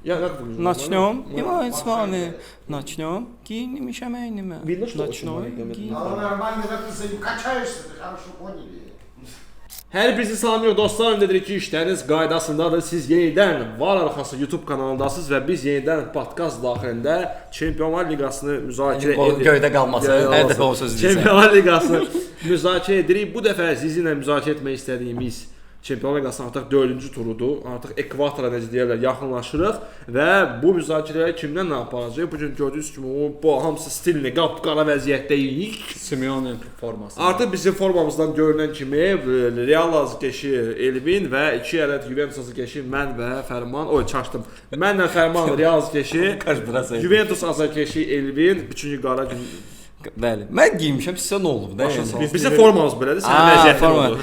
Начнем. И мы с вами начнем киньми шамейними. Видно, что Начнем. Нормально как-то качаешься, ты хорошо поняли. Hər birinizi salamlıyor dostlar, ümid ki işləriniz qaydasındadır. Siz yenidən Var Arxası YouTube kanalındasınız və biz yenidən podkast daxilində Çempionlar Liqasını müzakirə edirik. Göydə qalması, hər dəfə o söz deyirsən. Çempionlar Liqasını müzakirə edirik. Bu dəfə sizinlə müzakirə etmək istədiyimiz Çempionlar Liqasının artıq 4-cü turudur. Artıq ekvatora necə deyirlər, yaxınlaşırıq və bu müzakirəyə kimdən nə aparacaq? Bu gün gördüyünüz kimi bu hamısı stilini qapqara vəziyyətdəyik. Simeone forması. Artıq bizim formamızdan görünən kimi Real azkeşi Elvin və 2 ədəd Juventus azkeşi mən və Fərman. Oy, çaşdım. Mənlə Fərman Real azkeşi, Juventus azkeşi Elvin, üçüncü qara gün. Bəli. Mən giymişəm, sizə nə olub da? Bizim formamız belədir, sənin vəziyyətin oldu.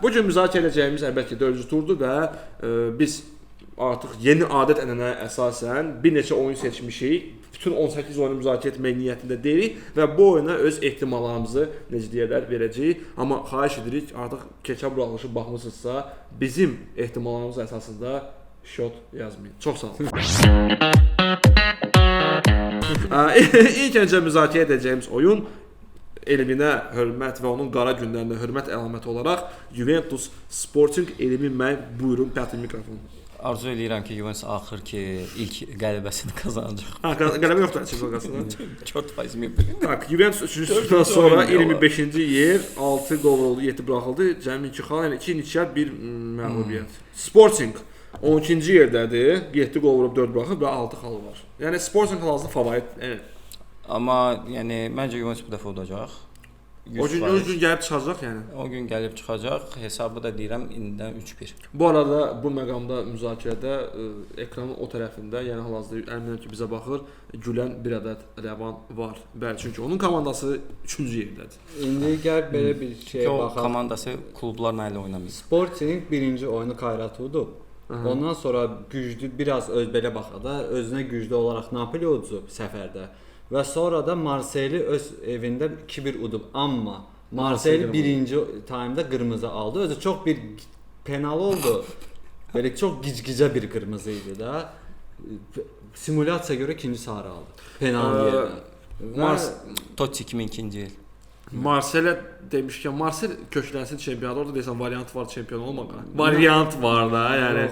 Bu gün müzakirə edəcəyimiz əlbəttə 4-cü turdur və biz artıq yeni adət-ənənəyə əsasən bir neçə oyun seçmişik. Bütün 18 oyunu müzakirə etmək niyyətində deyilik və bu oyuna öz ehtimallarımızı necə deyirlər verəcəyik. Amma xahiş edirik, artıq keçən buraxılışı baxmısınızsa, bizim ehtimallarımız əsasında şot yazmayın. Çox sağ olun. İlk öncə müzakirə edəcəyimiz oyun Elvinə hörmət və onun qara günlərinə hörmət əlaməti olaraq Juventus Sporting Elvin məy buyurun pətin mikrofonu. Arzu edirəm ki, Juventus axır ki ilk qələbəsini qazanacaq. Qələbə yoxdur çempionatında. 4%. Tak, Juventus 3-cü turdan sonra 25-ci yer, 6 qol oldu, 7 buraxıldı. Cəmi 2 xal, yəni 2 inişlər, 1 məğlubiyyət. Sporting 12-ci yerdədir, 7 qol vurub 4 buraxıb və 6 xalı var. Yəni Sporting hal-hazırda favorit. Amma yəni məncə Juventus bu dəfə udacaq. O gün gəlib çıxacaq yəni. O gün gəlib çıxacaq. Hesabı da deyirəm indidən 3-1. Bu arada bu məqamda müzakirədə ekranın o tərəfində, yəni hal-hazırda əminəm ki bizə baxır, gülən bir ədəd Rəvan var. Bəli, çünki onun komandası 3-cü yerdədir. İndi gəl belə bir şeyə baxaq. Komandası klublarla ilə oynamayır. Sporting birinci oyunu Kayratudur. Ondan sonra güclü biraz belə baxaq da, özünə güclü olaraq Napoli uduzub səfərdə. Və sonra da Marseille öz evində 2-1 udub. Amma Marseille birinci taymda qırmızı aldı. Özü çox bir penal oldu. Belə çox gicgicə bir qırmızı idi da. Simulyasiyaya görə ikinci sarı aldı. Penal yerinə. Totti 2002-ci il. Marseille demişkən, Marseille köklənsin çempionat, orada deyəsən variant var çempion olmağa. Variant var da, yəni.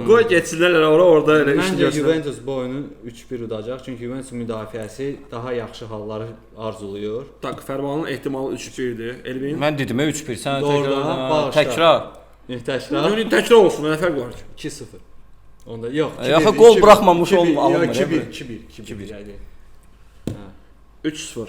Qoy geçsinlər orada elə iş Məncə Juventus bu oyunu 3-1 udacaq. Çünki Juventus müdafiəsi daha yaxşı halları arzulayır. Tak, Fərmanın ehtimalı 3-1-dir. Elvin? Mən dedim 3-1. Sən təkrar. Təkrar olsun, nə fərq var ki? 2-0. Onda yox. Yaxı gol buraxmamış olmur. 2-1. 3-0.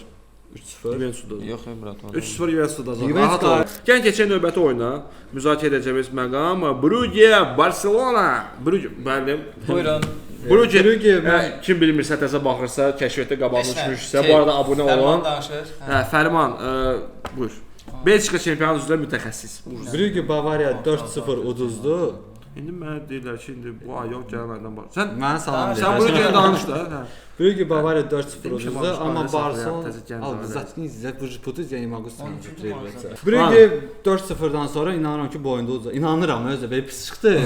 3-0. Juventus-da. Yox, brat. 3-0 Juventus-da. Rahat ol. Gəlin keçək növbəti oyuna. Müzakirə edəcəyimiz məqam Brugge Barcelona. Brugge, bəli. Buyurun. Brugge, kim bilmirsə, təzə baxırsa, kəşfiyyətdə qabağına düşmüşsə, bu arada abunə olun. Fərman, buyur. Belçika çempionat üzrə mütəxəssis. Brugge Bavariya 4-0 uduzdu. İndi mənə deyirlər ki, indi bu ay yox gələnlərdən var. Sən mən salam deyirəm. Sən Brugge-yə danış da. Brugge Bavariya 4-0 uduzdu, amma Barcelona я не могу сконцентрироваться. Brugge 4-0-dan sonra inanıram ki, bu oyunda udacaq. İnanıram, özü belə pis çıxdı.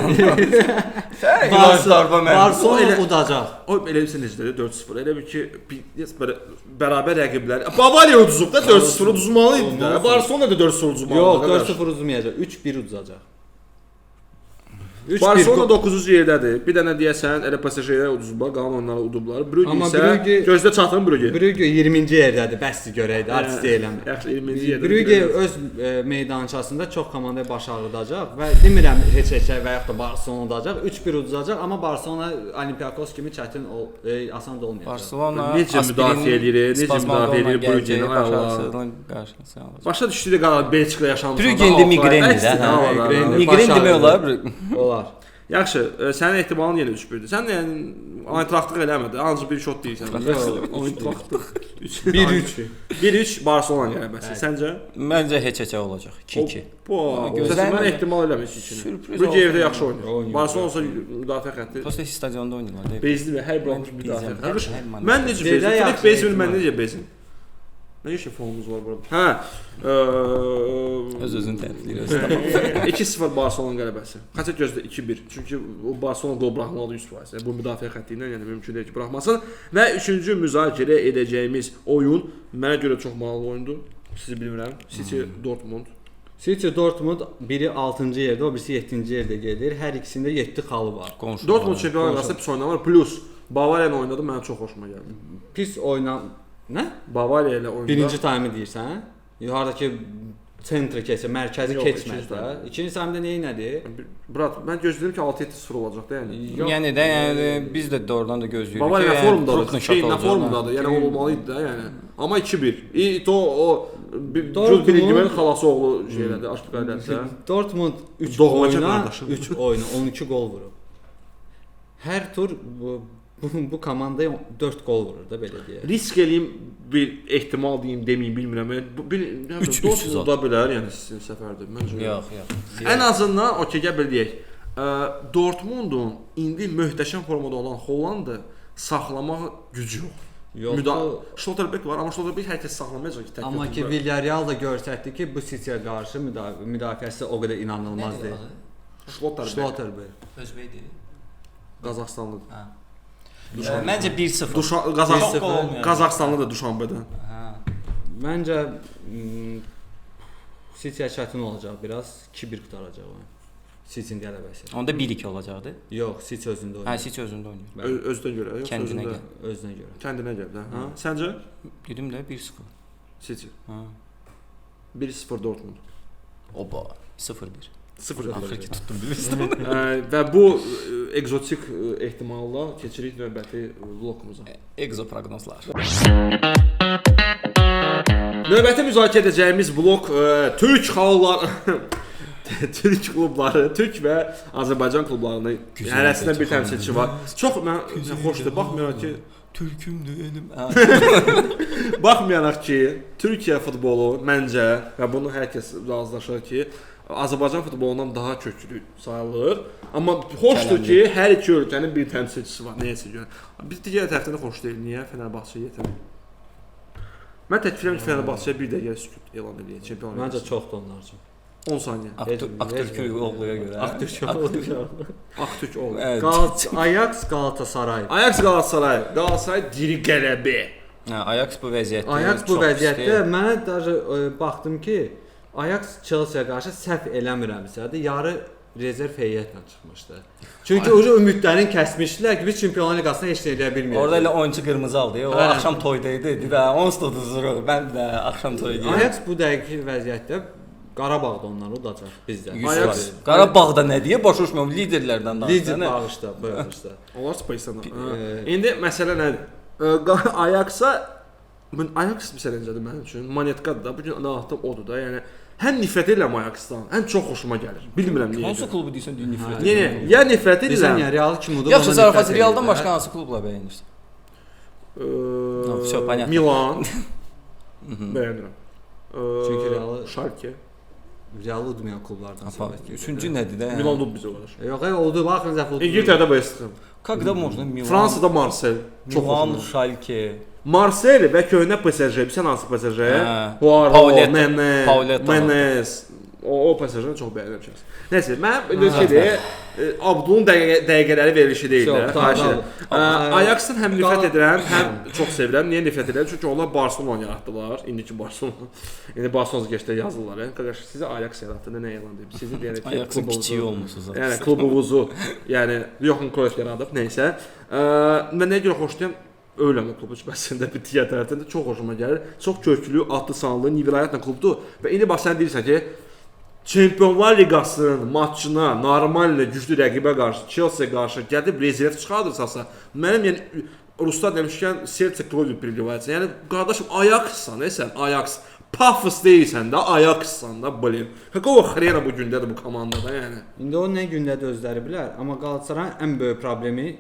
Barcelona udacaq. O elə bir necədir 4-0. Elə bir ki, bərabər rəqiblər. Bavariya uduzub da 4-0 uduzmalı idi də. Barcelona da 4-0 uduzmalı. Yox, 4-0 uduzmayacaq. 3-1 udacaq. Barcelona 9-cu yerdədir. Bir dənə deyəsən, elə PSG-yə uduzublar, qalan onlara udublar. Brugge isə gözdə çatın Brugge. Brugge 20-ci yerdədir. Bəsdir görəydi, artist eləmir. Yaxşı, 20-ci yerdədir. Brugge öz meydançasında çox komandaya başarıldacaq və demirəm heç-heçə və yaxud da Barcelona udacaq. 3-1 udacaq, amma Barcelona Olympiakos kimi çətin asan da olmayacaq. Barcelona necə müdafiə edir, Brugge-ni qarşısına. Başa düşdü də qalan Belçikada yaşanmış. Brugge indi migrendir. Migren demək olar. Yaxşı, sənin ehtimalın yenə 3-1-dir. Sən də yəni Eintrachtlıq eləmədi. Ancaq bir şot deyirsən. Eintrachtlıq 1-3. 1-3 Barcelona qələbəsi. Səncə? Məncə heç-heçə olacaq. 2-2. Gözləmə ehtimal eləmir 2-2-ni. Brugge evdə yaxşı oynayır. Barcelona olsa müdafiə xətti. Prosta stadionda oynayırlar. Bezli və hər buraxmış müdafiə xətti. Mən necə bezim? Filip bezmir, mən necə bezim? Nə işin fonumuz var burada? Hə. Öz-özünü tərifləyir. 2-0 Barselona qələbəsi. Xəcət gözlə 2-1. Çünki o Barselona qol buraxmalı 100%. Yəni bu müdafiə xətti ilə yəni mümkün deyil ki, buraxmasın. Və üçüncü müzakirə edəcəyimiz oyun mənə görə çox maraqlı oyundur. Sizi bilmirəm. City Dortmund. City Dortmund biri 6-cı yerdə, o birisi 7-ci yerdə gedir. Hər ikisində 7 xalı var. Dortmund Çempionlar Liqasında pis oynamır. Plus Bavariya ilə oynadı, mənə çox xoşuma gəldi. Pis nə? Bavariya ilə oynadı. Birinci taymı deyirsən? Hardakı sentrə keçsə, mərkəzi Yox, keçməz də. İkinci taymda nədir? Brat, mən gözləyirəm ki 6-7-0 olacaq da yəni. Yəni biz də doğrudan da gözləyirik ki, Bavariya formadadır. Şeyin formundadır. Yəni olmalı idi də yəni. Amma 2-1. O birinci mən xalası oğlu şeylədi, Aştiqaylarsa. Dortmund 3 oyuna 12 gol vurub. Hər tur bu komandaya 4 gol vurur da belə deyək. Risk eləyim bir ehtimal deyim, deməyim, bilmirəm. Dortmund da bilər, yəni sizin səfərdə. Məncə. Yox. Ən azından okey gəl deyək. Dortmundun indi möhtəşəm formada olan Hollandı saxlamaq gücü yox. Schlotterbeck var, amma Schlotterbeck hər kəs saxlamayacaq ki, amma ki Villarreal da göstərdi ki, bu City-yə qarşı müdafiəsi o qədər inanılmaz deyil. Schlotterbeck. Özbəkdir. Qazaxstanlıdır. Məncə 1-0. Qazaxstanlı da Duşanbədən. Məncə City-yə çətin olacaq biraz, 2-1 qutaracaq oyun. City-nin qələbəsi. Onda 1-2 olacaqdı. Yox, City özündə oynayır. Hə, City özündə oynayır. Özünə görə, yox, Kəndinə görə. Özünə görə. Kəndinə görə, hə? Səncə? Dedim də 1-0. City. Hə. 1-0 Dortmund. Oba, 0-1. 0-1. Axır ki tutdum bilirsən. Və bu ekzotik ehtimalla keçirik növbəti blokumuza. Egzo proqnozlar. Növbəti müzakirə edəcəyimiz blok Türk xalqları Türk klubları, Türk və Azərbaycan klublarının hərəsindən bir təmsilçi var. Çox mən xoşdur. Baxmayaraq ki, Türkümdür elim. baxmayaraq ki, Türkiyə futbolu məncə və bunu hər kəs razılaşır ki, Azərbaycan futbolundan daha köklü sayılır. Amma xoşdur ki, hər iki ölkənin bir təmsilçisi var. Nəyəsə görə. Biz digər tərəfdən də xoş deyil. Niyə Fenerbahçe yetər? Mən təklif edirəm ki, Fenerbahçeyə bir dəqiqə sükut elan edək çempionluq. Məncə çoxdur onlar üçün. 10 saniyə. Aktürk oğluya görə. Aktürk oğlu. Ajax Galatasaray. Ajax Galatasaray. Galatasaray diri qələbə. Hə, Ajax bu vəziyyətdə. Ajax bu vəziyyətdə mənə даже baxdım ki, Ajax Chelsea-yə qarşı səhv eləmirəmsə də yarı rezerv heyətlə çıxmışdı. Çünki o ümidlərini kəsmişdilər ki, biz Çempionlar Liqasında heç nə edə bilməyəcəyik. Orada elə oyunçu qırmızı aldı. O axşam toyda idi. Dedi, "Onsuz da zırıq. Mən də axşam toy edirəm." Ajax bu dəqiqi vəziyyətdə Qarabağda onları udacaq bizdən. Qarabağda nə deyə başa düşmürəm, liderlərdən danışır. Lider bağışda. Onlar Space-dan. İndi məsələ nədir? Ajax-a Ajax məsələcədir mənim üçün. Monetkadır da. Bu gün nə atdım odur da. Yəni həm nifrət edirəm Ajax-dan, həm çox xoşuma gəlir. Bilmirəm niyə. Hansı klubu deyirsən deyə nifrət edirəm? Ya nifrət edirəm. Sən Real kimi udub. Yaxşı, zarafat Realdan başqa hansı klubla bəyənirsən? Всё понятно. Milan. Bəyənirəm. Çünki Real Schalke. Real udmayan klublardan söhbət. Üçüncü nədir də? Milan udub bizə qardaş. Yox, oldu baxın zəf udub. İngiltərədə West Ham. Когда можно Milan? Fransada Marseille. Çox Milan, Schalke. Marseille və köhnə PSG. Bilirsən hansı PSG? Menes. O PSG-ni çox bəyənirəm şəxsən. Nəsə, mən şeydir, Abdulun dəqiqələri verilişi deyil də. Ajax-dan həm nifrət edirəm, həm çox sevirəm. Niyə nifrət edirəm? Çünki onlar Barcelona yaratdılar. İndiki Barcelona. İndi Barcelona keçdə yazırlar. Yəni qardaş, sizə Ajax yaratdı, nə elan edib? Sizin deyək ki, Ajax-ın kiçiyi olmusunuz. Yəni klubunuzu, yəni Johan Cruyff yaradıb, nəysə. Mən nəyə görə xoşlayıram? Öyləm o klubu bəsində bir digər tərəfdən də çox xoşuma gəlir. Çox köklü, adlı sanlı, nivəliyyətlə klubdur. Və indi bax sən deyirsən ki, Çempionlar Liqasının maçına normal güclü rəqibə qarşı, Chelsea qarşı gəlib rezerv çıxardırsa, mənim yəni Ruslar demişkən Serçe Klovi privilegiya. Yəni qardaşım Ajax-san, sən Ajax, Pafos deyilsən də Ajax-san da, blin. Какого хрена bu gündədir bu komandada yəni? İndi o nə gündədir özləri bilər, amma Qalatasarayın ən böyük problemi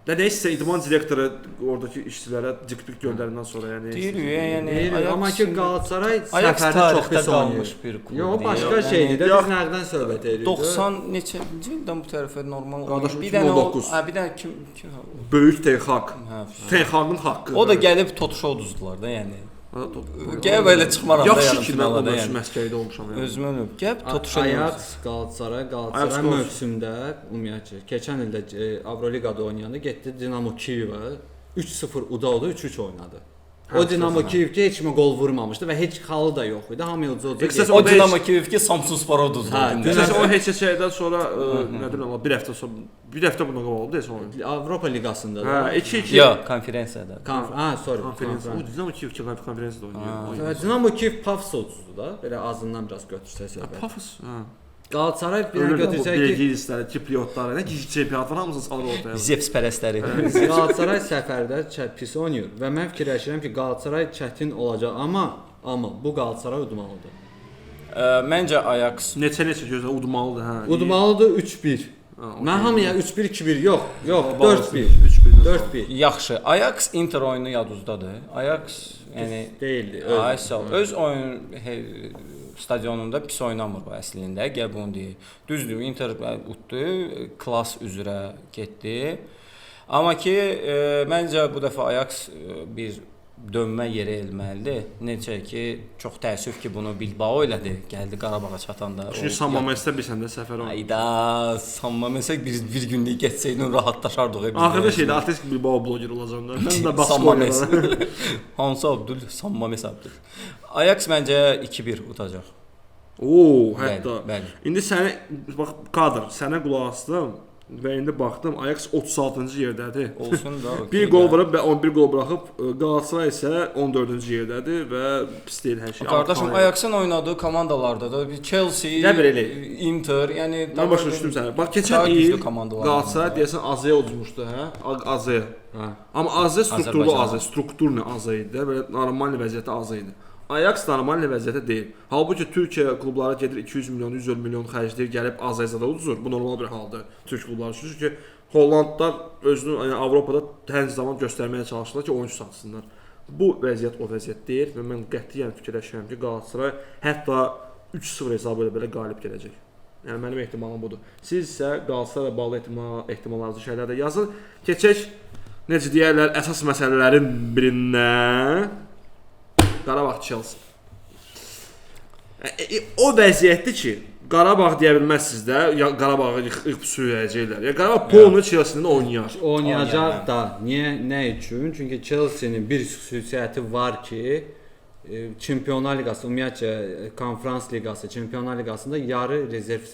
nəysə idman direktoru oradakı işçilərə dik-pik göndərəndən sonra yəni. Yəni amma ki Galatasaray səfərdə çox pis olmuş bir klub. Yox, başqa şeydir də biz nədən söhbət edirik? 90 neçənci ildən bu tərəfə normal olmuş. Bir dənə kim Böyük Ten Hag. Ten Hag'ın haqqı. O da gəlib Totuşa uduzdular da yəni. Gəl belə çıxmaram da Yaxşı yarım ki, mən finala o da mövsüm yəni. məskəlidə olmuşam. Özümə növ. Gəl tutuşa. Ajax, Galatasaray Ajax mövsümdə ümumiyyətlə keçən ildə Avroliqada oynayanda getdi Dinamo Kiyevə 3-0 udaldı, 3-3 oynadı. O Dinamo Kiyev ki heç kimə qol vurmamışdı və heç xalı da yox idi. Hamı uca-uca. O Dinamo Kiyev ki Samsun Spora uduzdu. Düzdür, o HSC-dən sonra nə deyirəm, bir həftə sonra bir həftə bundan qabaq oldu desə oyun. Avropa liqasında da. Hə, 2-2. Yox, konferansiyada. Sorry. Konferensiya. O Dinamo Kiyev ki konferansiyada oynayır. Dinamo Kiyev Pafsa uduzdu da. Belə ağzından biraz götürsək söhbət. Pafos. Hə. Galatasaray bir dənə götürsək ki, Belgilisləri, Kipriyotları, nə gizli çempionat var hamısını salır ortaya. Zeps pərəstləri. Galatasaray səfərdə pis oynayır və mən fikirləşirəm ki, Galatasaray çətin olacaq, amma bu Galatasaray udmalıdır. Məncə Ajax Neçə gözlə udmalıdır, hə. Udmalıdır 3-1. Mən hamıya 3-1 2-1 yox, 4-1. 4-1. yaxşı. Ajax Inter oyunu yadınızdadır. Ajax yəni Deyildi. ay sağ ol. Öz oyun stadionunda pis oynamır bu əslində. Gəl bunu deyək. Düzdür, Inter utdu, klass üzrə getdi. Amma ki məncə bu dəfə Ajax bir dönmə yeri elməlidir. Necə ki, çox təəssüf ki, bunu Bilbao elədi. Gəldi Qarabağa çatanda. Çünki San Mamesdə bilsən də səfər oldu. Ayda San Mamesək bir günlük getsəydin rahatlaşardıq. Axırda şeydə Atletik Bilbao bloger olacağam da. Mən də San Mames. Baskonya. Hansı Abdul? San Mames Abdul. Ajax məncə 2-1 utacaq. Oo, hətta. Bəli. İndi səni bax kadr, sənə qulaq asdım və indi baxdım Ajax 36-cı yerdədir. Olsun da. Bir gol vurub və 11 gol buraxıb, Galatasaray isə 14-cü yerdədir və pis deyil hər şey. Qardaşım Ajaxın oynadığı komandalarda da Chelsea, Nə belə Inter, yəni Mən başa düşdüm səni. Bax keçən il Galatasaray deyəsən Azaya udmuşdu, hə? Azaya. Hə. Amma Azaya strukturlu Azaya, strukturlu Azaya idi, belə normal vəziyyətdə Azaya idi. Ajax normal vəziyyətdə deyil. Halbuki Türkiyə klubları gedir 200 milyon, 100 milyon xərcləyir, gəlib Azayada uduzur. Bu normal bir haldır Türk klubları üçün. Çünki Hollandlar özünü yəni Avropada tənz zaman göstərməyə çalışırlar ki, oyunçu satsınlar. Bu vəziyyət o vəziyyət deyil və mən qətiyyən fikirləşirəm ki, Galatasaray hətta 3-0 hesabı ilə belə qalib gələcək. Yəni mənim ehtimalım budur. Siz isə Galatasaray bağlı ehtimallarınızı şeylərdə yazın. Keçək necə deyirlər, əsas məsələlərin birindən Qarabağ Chelsea. O vəziyyətdir ki, Qarabağ deyə bilməzsiniz də, ya Qarabağı yıxıb sürüyəcəklər. Ya Qarabağ Polo Chelsea-nin oynayar. Oynayacaq da. Nə üçün? Çünki Chelsea-nin bir xüsusiyyəti var ki, Çempionlar Liqası, ümumiyyətcə Konferans Liqası, Çempionlar Liqasında yarı rezerv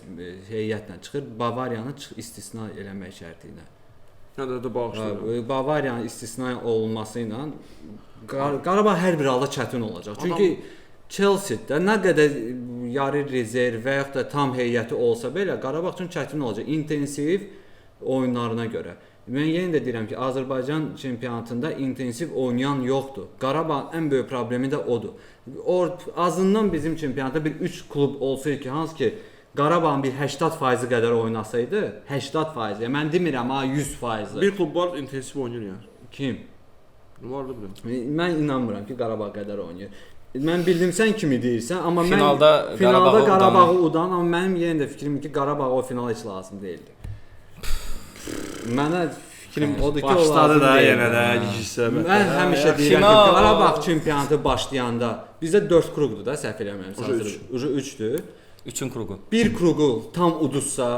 heyətlə çıxır, Bavariyanı istisna eləmək şərti ilə. Nədə bağışlayıram. Bavariyanın istisna olunması ilə Qarabağ hər bir halda çətin olacaq. Çünki Chelsea-də nə qədər yarı rezerv və yaxud da tam heyəti olsa belə Qarabağ üçün çətin olacaq intensiv oyunlarına görə. Mən yenə də deyirəm ki, Azərbaycan çempionatında intensiv oynayan yoxdur. Qarabağın ən böyük problemi də odur. Azından bizim çempionatda bir 3 klub olsaydı ki, hansı ki Qarabağın bir 80% qədər oynasaydı, 80%. Yəni mən demirəm, 100%. Bir klub var intensiv oynayır ya. Kim? Vardı bilmirəm. Mən inanmıram ki, Qarabağ qədər oynayır. Mən bildim sən kimi deyirsən, amma finalda Qarabağı udan, amma mənim yenə də fikrim ki, Qarabağ o final heç lazım deyildi. Mənə fikrim odur ki, o lazım da deyil. yenə də söhbət. Mən həmişə deyirəm ki, Qarabağ çempionatı başlayanda bizdə 4 kruqdur da, səhv eləmirəmsə. 3-dür. 3-ün kruqu. Bir kruqu tam uduzsa,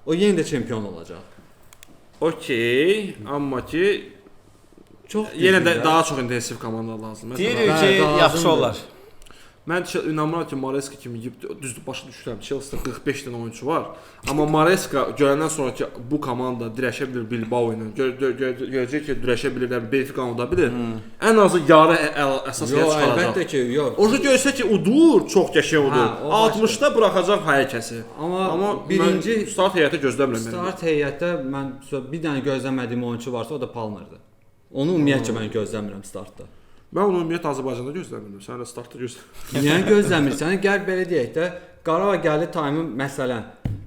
o yenə də çempion olacaq. Okey, amma ki Çox yenə də daha çox intensiv komanda lazımdır. Deyirik ki, yaxşı olar. Mən inanmıram ki, Maresca kimi düzdür başa düşürəm. Chelsea'də 45 dənə oyunçu var. Amma Maresca görəndən sonra ki, bu komanda dirəşə bilir Bilbao ilə. Görəcək ki, dirəşə bilir, Benfica da bilir. Ən azı yarı əsas heyət çıxaracaq. Əlbəttə ki, yox. Orada görsə ki, udur, çox qəşəng udur. 60-da buraxacaq hər kəsi. Amma birinci start heyəti gözləmirəm mən. Start heyətdə mən bir dənə gözləmədiyim oyunçu varsa, o da Palmerdir. Onu ümumiyyətcə mən gözləmirəm startda. Mən onu ümumiyyətlə Azərbaycanda gözləmirdim. Sən də startda gözləmirsən. Niyə gözləmirsən? Gəl belə deyək də, Qarabağ gəlir tayımı məsələn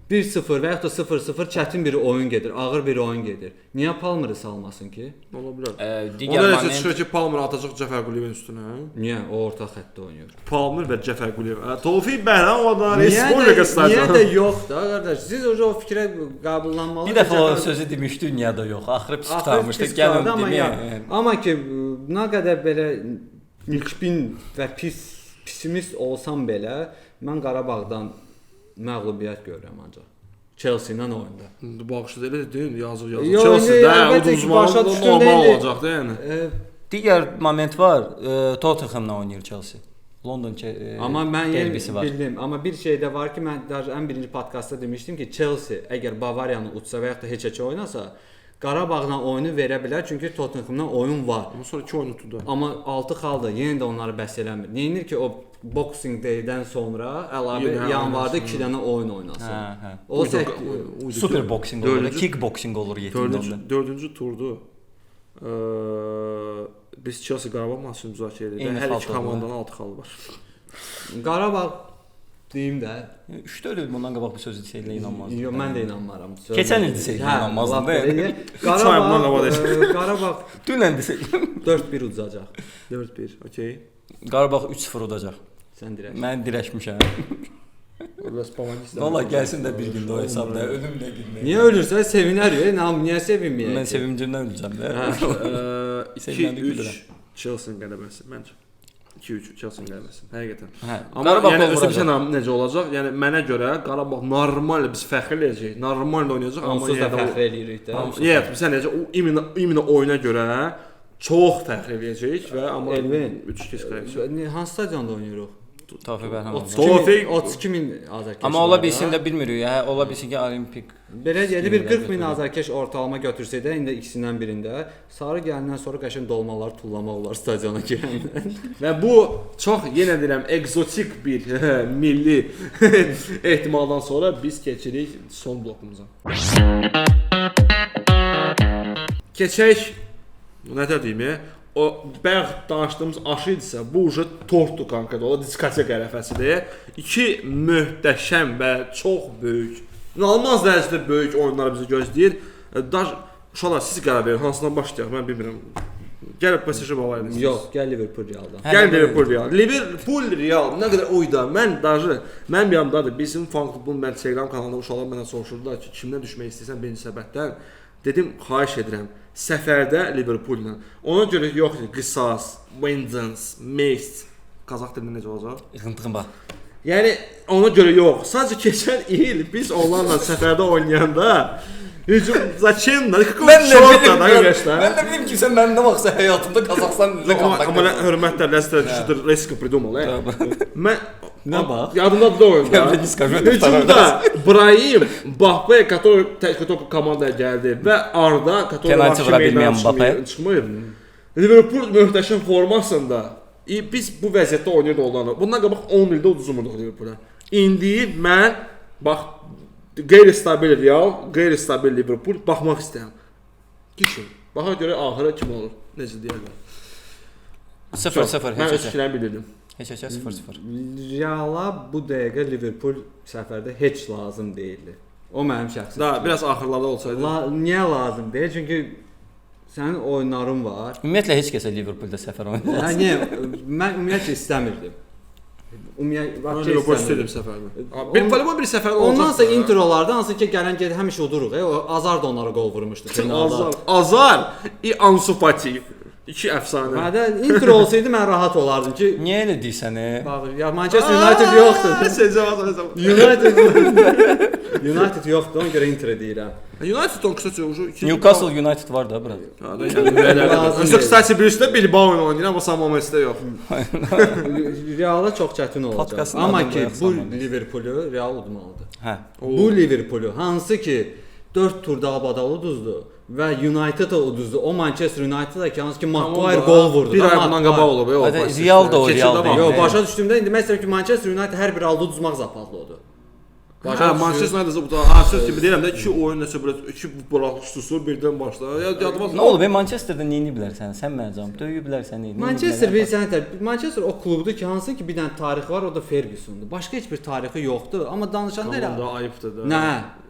1-0 və yaxud da 0-0 çətin bir oyun gedir, ağır bir oyun gedir. Niyə Palmeri salmasın ki? Ola bilər. Digər Ona necə çıxır ki, Palmer atacaq Cəfər Quliyevin üstünə? Niyə? O orta xəttdə oynayır. Palmer və Cəfər Quliyev. Tofiq Bəhramovadan Respublika stadionu. Niyə də yox da qardaş? Siz o fikrə qəbullanmalısınız. Bir dəfə o sözü demiş dünyada yox. Axırı pis tutarmışdı. Gəlin deməyək. Amma ki, nə qədər belə nikbin və pessimist olsam belə mən Qarabağdan məğlubiyyət görürəm ancaq. Chelsea ilə oyunda. Bu baxışda elə dedin, yazıq. Yox, Chelsea də əlbəttə ki, başa uduzmalı düşdüm, normal indi- olacaq da yəni. Digər moment var. Tottenhamla oynayır Chelsea. London Amma mən derbisi var. bildim. Amma bir şey də var ki, mən daha ən birinci podkastda demişdim ki, Chelsea əgər Bavariyanı utsa və ya da heç-heç oynasa, Qarabağla oyunu verə bilər, çünki Tottenhamla oyun var. Amma sonra 2 oyun tutdu. Amma 6 xaldı, yenə də onları bəs eləmir. Nəyinir ki, o Boxing Day-dən sonra əlavə Yenə yanvarda oynasın. 2 dənə oyun oynasın. Hə. O Super boxing olur, Dördüncü- kickboxing olur 7-də. Dördüncü turdu. Biz Chelsea Qarabağ maçını müzakirə edirik. Eyni Hər xal iki var. komandanın 6 xalı var. Qarabağ deyim də. 3-4 il bundan qabaq bu sözü desəylə inanmazdım. Yox, mən də inanmaram. Keçən il desəylə inanmazdım da. ayımdan qabaq Qarabağ, Qarabağ Dünən desəylə. 4-1 udacaq. 4-1, okey. Qarabağ 3-0 udacaq. Sən dirək. Mən dirəşmişəm. Biraz Pavardis. Valla gəlsin də bir gündə o hesabda, ölüm nə gündə. Niyə ölürsə sevinər ya, niyə sevinməyək? Mən sevincimdən öləcəm də. 2-3 Chelsea-nin qələbəsi məncə. 2-3 Chelsea-nin qələbəsi. Həqiqətən. Hə, Amma Qarabağ yəni vuracaq. özü necə olacaq? Yəni mənə görə Qarabağ normal biz fəxr eləyəcək. Normal oynayacaq amma Onsuz da yenə də fəxr eləyirik də. Yəni sən necə o imina oyuna görə çox fəxr eləyəcək və amma Elvin 3-2 çıxacaq. Hansı stadionda oynayırıq? Tofiq Bərhamov. 32 min azərkeş. Amma ola bilsin də bilmirik. Hə, ola bilsin ki, Olimpik. Belə gəlir bir 40 min azərkeş ortalama götürsə də indi ikisindən birində sarı gələndən sonra qəşəng dolmalar tullamaq olar stadiona girəndən. Və bu çox yenə deyirəm ekzotik bir milli ehtimaldan sonra biz keçirik son blokumuza. Keçək nə deyim? O bayaq danışdığımız aşı idisə, bu uje tortdur kanka, o diskoteka ərəfəsidir. İki möhtəşəm və çox böyük, inanılmaz dərəcədə böyük oyunlar bizi gözləyir. Uşaqlar siz qərar verin, hansından başlayaq, mən bilmirəm. Gəl PSG Bavariya. Yox, gəl Liverpool Realdan. Gəl Liverpool Real. Liverpool Real nə qədər oyda. Mən bir yandadır. Bizim fan klubun mən Telegram kanalında uşaqlar mənə soruşurdular ki, kimdən düşmək istəyirsən birinci səbətdən. Dedim, xahiş edirəm. Səfərdə Liverpool-la. Ona görə yox, qisas, vengeance, mist. Qazax dilində necə olacaq? Yığıntığın bax. Yəni ona görə yox. Sadəcə keçən il biz onlarla səfərdə oynayanda hücum zaçın da Mən də bildim ki, sən mənim nə vaxtsa həyatımda Qazaxstan dilində Amma qalmaq. hörmətlər, Leicester risk prидумал, Mən Nə bax? Yadımdadır da oyunda. Я не скажу, это Hücumda Brahim, Mbappe, который top komandaya gəldi və Arda, который Penalti vura bilməyən Mbappe çıxmır. Liverpool möhtəşəm formasında. Biz bu vəziyyətdə oynayırdıq onlarla. Bundan qabaq 10 ildə uduzmurduq Liverpoola. İndi mən bax qeyri-stabil Real, qeyri-stabil Liverpool baxmaq istəyirəm. Düşün. Baxa görə axıra kim olur? Necə deyirlər? 0-0 Mən öz heç. fikirlərimi bildirdim. Heç 0-0. Reala bu dəqiqə Liverpool səfərdə heç lazım deyildi. O mənim şəxsi. Da biraz axırlarda olsaydı. Niyə lazım deyil? Çünki sənin oyunların var. Ümumiyyətlə heç kəsə Liverpoolda səfər oynamaz. Yəni mən ümumiyyətlə istəmirdim. Mən Liverpool istədim səfərdə. Bir voleybol bir səfərdə olacaq. Ondansa introlarda hansı ki gələn gedir həmişə uduruq. O Azar da onlara qol vurmuşdu finalda. Azar, Ansu Fati. İki əfsanə. Mədə intro olsaydı mən rahat olardım ki, Niyə elə deyirsən? bax ya Manchester United yoxdur. United yoxdur, ona görə intro deyirəm. United on kısaca ucu Newcastle United var da bura. Özü kısaca birisi Bilbao oynayır amma Samames'də yox. Real'a çox çətin olacaq. Podcastın Amma adını ki qoyaq bu Samamés. Liverpool'u Real udmalıdır. Hə. Bu Liverpool'u hansı ki 4 turda abadalı uduzdu və United-a uduzdu. O Manchester United-a ki hansı ki Maguire gol vurdu. Bir ay bundan qabaq olub. Real da o Real da. Yox, başa düşdüyümdə indi məsələn ki Manchester United hər bir halda uduzmaq zapadlı oldu. Hə, Manchester United bu da söz kimi deyirəm də 2 oyun nəsə belə 2 buraxışdısı birdən başlar. Yadıma Nə olub? Manchesterdə nə edə bilərsən? Sən mənəcəm. Döyüb bilərsən. Manchester bir sənə Manchester o klubdur ki, hansı ki bir dənə tarixi var, o da Fergusondur. Başqa heç bir tarixi yoxdur, amma danışanda elə komanda ayıbdır da. Nə?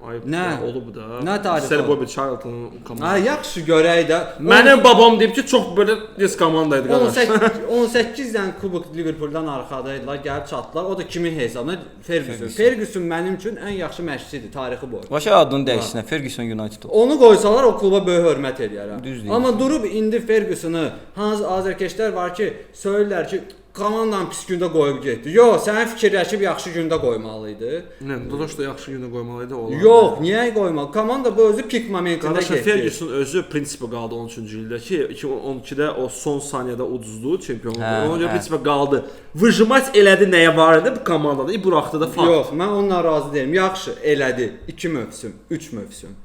Ayıbdır. Nə? Olub da. Nə tarixi Sir var? Bobby Charlton komanda. Ha, yaxşı görək də. Mənim babam deyib ki, çox belə yes komandaydı qardaş. 18 dənə kubok Liverpooldan arxadaydılar, gəlib çatdılar. O da kimin hesabına? Ferguson. Ferguson mənim üçün ən yaxşı məşqçidir tarixi boyu. Başa adını dəyişsinə, Ferguson United olsun. Onu qoysalar o kluba böyük hörmət eləyərəm. Düz deyirsən. Amma durub indi Fergusonu hansı azərkeşlər var ki, söylürlər ki, komandanın pis gündə qoyub getdi. Yox, sənin fikirləşib yaxşı gündə qoymalı idi. Nə, Dodoş da yaxşı gündə qoymalı idi olar. Yox, niyə qoymalı? Komanda bu özü pik momentində Qardaşım getdi. Ferguson özü prinsipi qaldı 13-cü ildə ki, 2012-də o son saniyədə uduzdu çempionluğu. Ona görə prinsipi qaldı. Vıjmat elədi nəyə var idi bu komandada, buraxdı da fakt. Yox, mən onunla razı deyiləm. Yaxşı, elədi. 2 mövsüm, 3 mövsüm.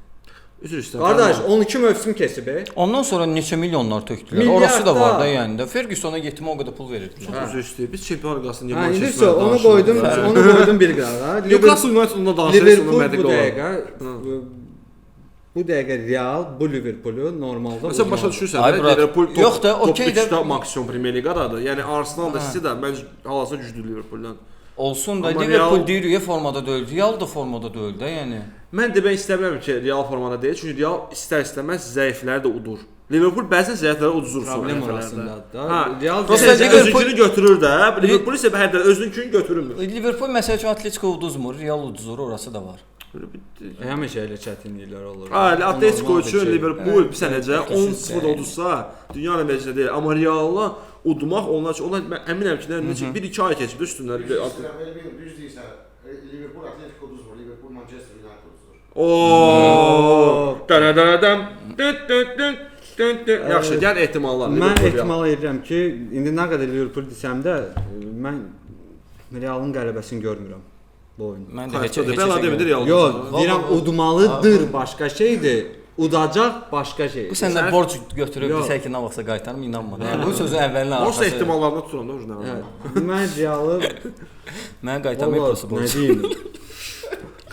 Üzr istəyirəm. Qardaş, 12 mövsüm keçib. Ondan sonra neçə milyonlar tökdülər. Milyardlar. Orası da var da yəni də. Fergusona getmə o qədər pul verirdilər. Üzr istəyirəm. Biz çempion liqasında Hə, indi onu qoydum bir qara. Newcastle United onunla danışır, Liverpool sonra bu Mədik dəqiqə bu dəqiqə Real bu Liverpoolu normalda Məsələn başa düşürsən, Ay, brat, Liverpool top, yox da, top okey də- 3-də maksimum Premier Liqadadır. Yəni Arsenal da City də məncə hal-hazırda güclü Liverpooldan. Olsun da Amma Liverpool Real- deyir formada deyil. Real da formada deyil də yəni. Mən demək istəmirəm ki, Real formada deyil, çünki Real istər-istəməz zəifləri də udur. Liverpool bəzən zəifləri uduzur son problem dəfələrdə. orasındadır da. Ha, Real Prosta Prosta Liverpool- özünkünü götürür də, Liverpool isə hər dəfə özünkünü götürmür. Liverpool məsəl üçün Atletico uduzmur, Real uduzur, orası da var. həmişə elə çətinliklər olur. Ailə Atletico Normal bir üçün şey. Liverpool bir sənəcə kesinliklə. 10-0 uduzsa, dünya rəqəmində deyil. Amma Realla udmaq onlar üçün, onlar mən əminəm ki, necə 1-2 ay keçib üstündən. Düz deyirsən. Liverpool Atletico uduzmur, Liverpool Manchester United uduzur. Oo! Dənədənədəm. Yaxşı, gəl ehtimallar. Mən Liverpool, Real. ehtimal edirəm ki, indi nə qədər Liverpool desəm də, mən Realın qələbəsini görmürəm bu oyunda. Mən də heç Bəla demədir Real. Yox, deyirəm udmalıdır başqa şeydir. Udacaq başqa şeydir. Bu səndən borc götürüb Yox. desə ki, nə vaxtsa qaytarım, inanma. Yəni bu sözün əvvəlinə Olsa ehtimallarını tuturam da ucuna. Mən Realı Mən qaytarmaq prosu nə borc. deyim?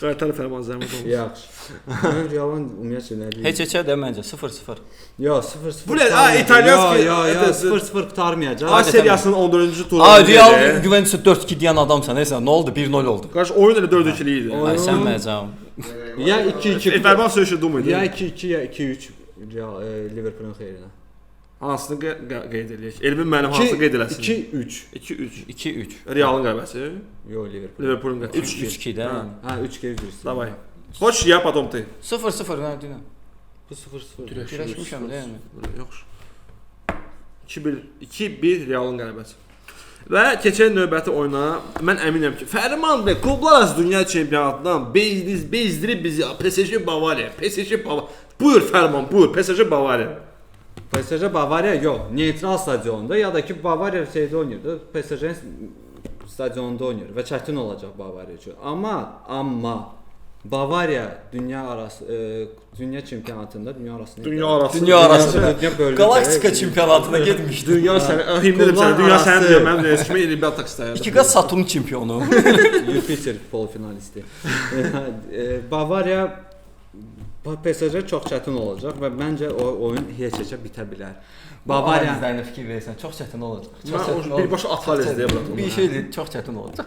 Qaytar Fərman Zəhmət olmuş. Yaxşı. Mən Realın ümumiyyətlə nə deyim? Heç-heçə də məncə 0-0. Yox, 0-0. Bu nə? İtalyanski. Yox, 0-0 qurtarmayacaq. A seriyasının 14-cü turu. Ay Real Juventus 4-2 deyən adamsan, nəsə nə oldu? 1-0 oldu. Qardaş oyun elə 4-2 idi. Ay sən məcam. Ya 2-2. Fərman söyüşü dum idi. Ya 2-2 ya 2-3 Real Liverpoolun xeyrinə. Hansını qeyd eləyək? Elmin mənim hansı qeyd eləsin? 2-3. 2-3. 2-3. Realın qələbəsi. Yox, Liverpool. Liverpoolun qələbəsi. 3-2 də. Ha, 3 kez düşdü. Davay. Hoş ya потом ты. 0-0 nə deyirəm? Bu 0-0. Güləşmişəm də yəni. Yox. 2-1 Realın qələbəsi. Və keçən növbəti oyuna mən əminəm ki, Fərman bəy klublar arası dünya çempionatından bezdirib bizi PSG Bavariya, PSG Bavariya. Buyur Fərman, buyur PSG Bavariya. PSG Bavariya yox, neytral stadionda ya da ki Bavariya şeydə oynayır da, PSG stadionunda oynayır və çətin olacaq Bavariya üçün. Amma Bavariya dünya çempionatında, dünya arası Galaktika çempionatına getmişdi. Dünya səni, himlərim səni, dünya səni deyir, mənim də kimi Olimpiya tak istəyirəm. İki qaz Saturn çempionu. Jupiter polfinalisti. Bavariya PSG çox çətin olacaq və məncə o oyun heç-heçə bitə bilər. Bavariya üzərində fikir versən, çox çətin olacaq. Mən birbaşa Atales deyə bilərəm. Bir şeydir, çox çətin olacaq.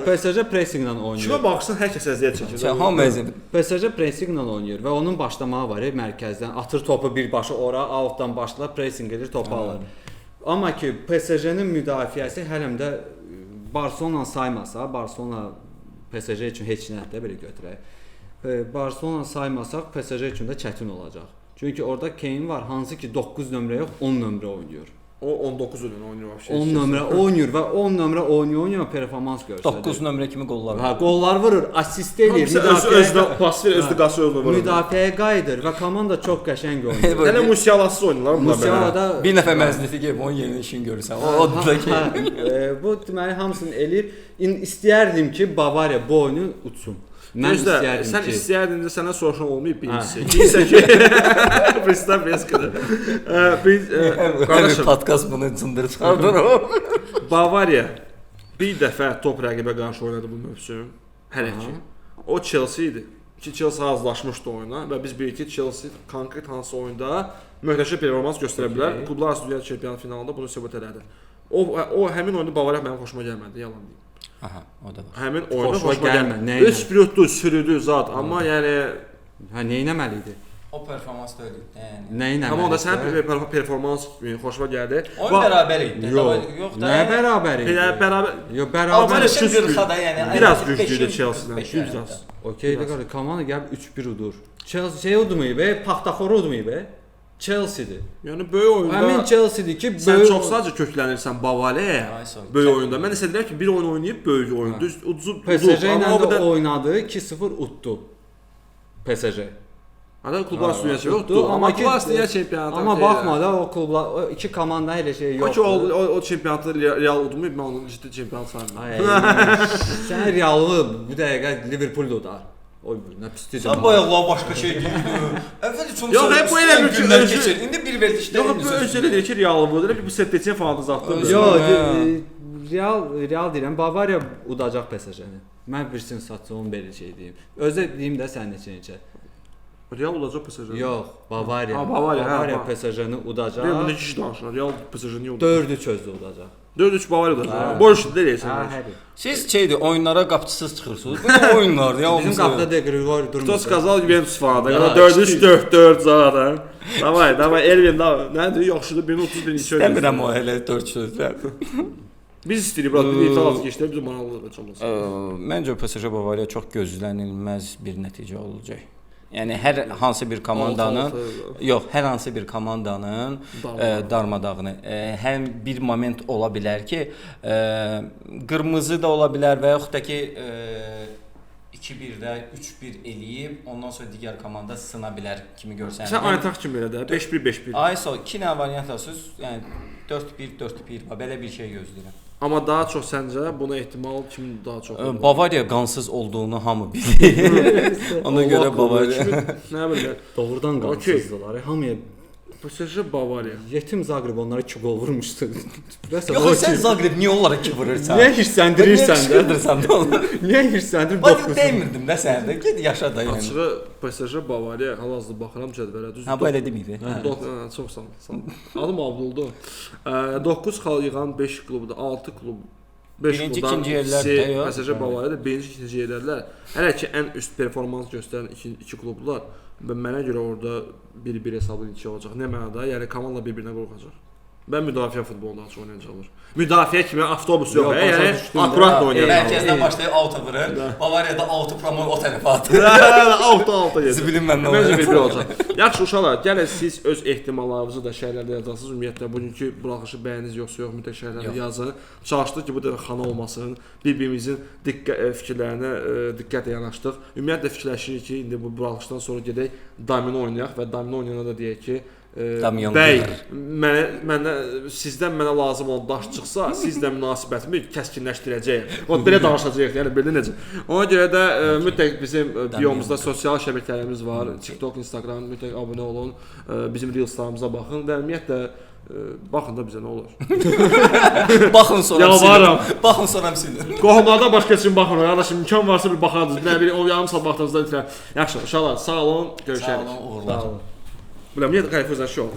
PSG pressinglə oynayır. Kimə baxsan hər kəs əziyyət çəkir. Hamı əzim. PSG pressinglə oynayır və onun başlamağı var mərkəzdən. Atır topu birbaşa ora, outdan başlayır, pressing edir, topu alır. Amma ki PSG-nin müdafiəsi hələm də Barcelona saymasa, Barcelona PSG üçün heç nədir belə götürək. Barcelona saymasaq PSG üçün də çətin olacaq. Çünki orada Kane var, hansı ki 9 nömrə yox, 10 nömrə oynayır. O 19 ilin oynayır vəbşə. 10 nömrə oynayır və 10 nömrə oynaya performans göstərir. 9 nömrə kimi qollar. Ha, qollar vurur, assist eləyir, Özünə pas verir, özü qası özünə vurur. müdafiəyə qayıdır və komanda çox qəşəng oynayır. Hələ Musialasız oynayırlar bunlar. Musialada Bir nəfər məzuniyyəti gəlib onun yerinə işin görürsən. O da ki. Bu deməli hamısını eləyir. İstəyərdim ki, Bavariya bu oyunu utsun. Mən istəyərdim sən ki, istəyərdin də sənə soruşan olmayıb birincisi. İkincisi ki, Pristan Beskada. Biz qardaşım Podkast bunu cındırıb çıxardır. Bavariya bir dəfə top rəqibə qarşı oynadı bu mövsüm. Hələ ki. O Chelsea idi. Ki Chelsea hazırlaşmışdı oyuna və biz bilirik ki, Chelsea konkret hansı oyunda möhtəşəm performans göstərə bilər. Klublar arası dünya çempionat finalında bunu sübut elədi. O həmin oyunda Bavariya mənim xoşuma gəlmədi, yalan deyim. Aha, o da var. Həmin oyunda Xoşuma xoşuma gəlmədi. gəlmədi. Öz spiritu, sürüdü zat, amma yəni hə nə etməli idi? O performans deyil. Yəni. Nəyinə? Amma onda sənin performans xoşuma gəldi. Oyun bərabər idi. Yox da. Nə bərabəri? Bərabər. Yox, bərabər. Yəni Biraz güclüydü Chelsea-dən. Biraz. Okey, də komanda gəlib 3-1 udur. Chelsea udmayıb, Paxtaxoru udmayıb. Chelsea-dir. Yəni böyük oyunda Həmin Chelsea-dir ki, sən böyük çox sadəcə köklənirsən Bavariyaya. Böyük oyunda. Mən isə deyirəm ki, bir oyun oynayıb böyük oyun. Düz uduzub. PSG ilə də oynadı, 2-0 utdu. PSG. Ana klublar üstünlüyü yoxdur, amma klublar üstünlüyü çempionatı. Amma baxma da o klublar, o iki komanda elə şey yoxdur. O çempionatı Real udmayıb, mən onu ciddi çempionat saymıram. Sən Realı bu dəqiqə Liverpool udar. Oy, nə pisdir. Sən bayaqlar başqa şey deyirsən. Əvvəl çox yox, hep bu elə bir günlər keçir. İndi bir verilişdə. Yox, bu özələ deyir ki, Real bu. Elə bu setdəçə falan uzatdı. Yox, Real deyirəm, Bavariya udacaq PSG-ni. Mən birisini satacağım belə şey deyim. Özə deyim də sənin neçə. Real udacaq PSG-ni. Yox, Bavariya. Bavariya PSG-ni udacaq. Real bunu kişi danışır. Real PSG-ni udacaq. 4-3 özdə udacaq. 4-3 Bavariya udacaq. Boş deyirsən. Siz şeydir, oyunlara qapçısız çıxırsınız. Bu nə oyunlardır ya? Bizim qapıda De Grigori durmur. Кто сказал Juventus falan. 4-3 4-4 zaten. Davay Elvin da. Nədir? Yaxşıdır 1031 neçə ödəyir. Demirəm o elə 4 sözlər. Biz istəyirik bura bir itaat keçdir, bizim maraqlıdır çalmasın. Məncə PSG Bavariya çox gözlənilməz bir nəticə olacaq. Yəni hər hansı bir komandanın hər hansı bir komandanın darmadağını həm bir moment ola bilər ki, qırmızı da ola bilər və yaxud da ki 2-1-də 3-1 eləyib, ondan sonra digər komanda sına bilər kimi görsənir. Sən Aytax kimi elə də 5-1 5-1. Ayso 2 nə variant asız, yəni 4-1 4-1 belə bir şey gözləyirəm. Amma daha çox səncə buna ehtimal kim daha çox? Bavariya qansız olduğunu hamı bilir. Ona görə Bavariya nə bilir? Doğrudan qansızdılar. Hamıya PSG Bavariya. Yetim Zagreb onlara 2 gol vurmuşdu. Yox, sən Zagreb niyə onlara 2 vurursan? Niyə hirsləndirirsən də? Niyə hirsləndirir? Bax demirdim də sənə də. Get yaşa da yəni. Açığı PSG Bavariya hal-hazırda baxıram cədvələ düzdür. Ha bu elə deməkdir. Çox sağ ol. Adım Abduldu. 9 xal yığan 5 klubda 6 klub 5 birinci, klubdan ikinci yerlərdə yox. PSG Bavariyada birinci, ikinci yerlərlər. Hələ ki ən üst performans göstərən iki klublar və mənə görə orada 1-1 hesablı neçə olacaq. Nə mənada? Yəni komanda bir-birinə qorxacaq. Mən müdafiə futbolunda açıq oynayacaqlar. Müdafiə kimi avtobus yox, yəni akurat oynayacaq. Mərkəzdən başlayıb auta vurur. Bavariyada auto promo o tərəfə atır. Auto gedir. Zibilim məndən Məncə bir olacaq. Yaxşı uşaqlar, gəlin siz öz ehtimallarınızı da şərhlərdə yazarsınız. Ümumiyyətlə bugünkü buraxışı bəyəniz yoxsa yox, mütləq şərhlərdə yazın. Çalışdıq ki, bu dəfə xana olmasın. Bir-birimizin fikirlərinə diqqətlə yanaşdıq. Ümumiyyətlə fikirləşirik ki, indi bu buraxışdan sonra gedək domino oynayaq və domino oynayanda da deyək ki, bəy, sizdən mənə lazım olan daş çıxsa, sizlə münasibətimi kəskinləşdirəcəyəm. O belə danışacağıq, yəni belə necə. Ona görə də mütləq bizim biomuzda sosial şəbəkələrimiz var. TikTok, Instagram, mütləq abunə olun. Bizim reelslarımıza baxın və ümumiyyətlə baxın da bizə nə olur. Baxın sonra yalvarıram. Baxın sonra silin. Qohumlardan başqa üçün baxın. Qardaşım imkan varsa bir baxardınız. Nə bilim o yarım saat vaxtınızdan itirər. Yaxşı, uşaqlar, sağ olun, görüşərik. Sağ olun, uğurlar. Блин, мне такая фраза шоу.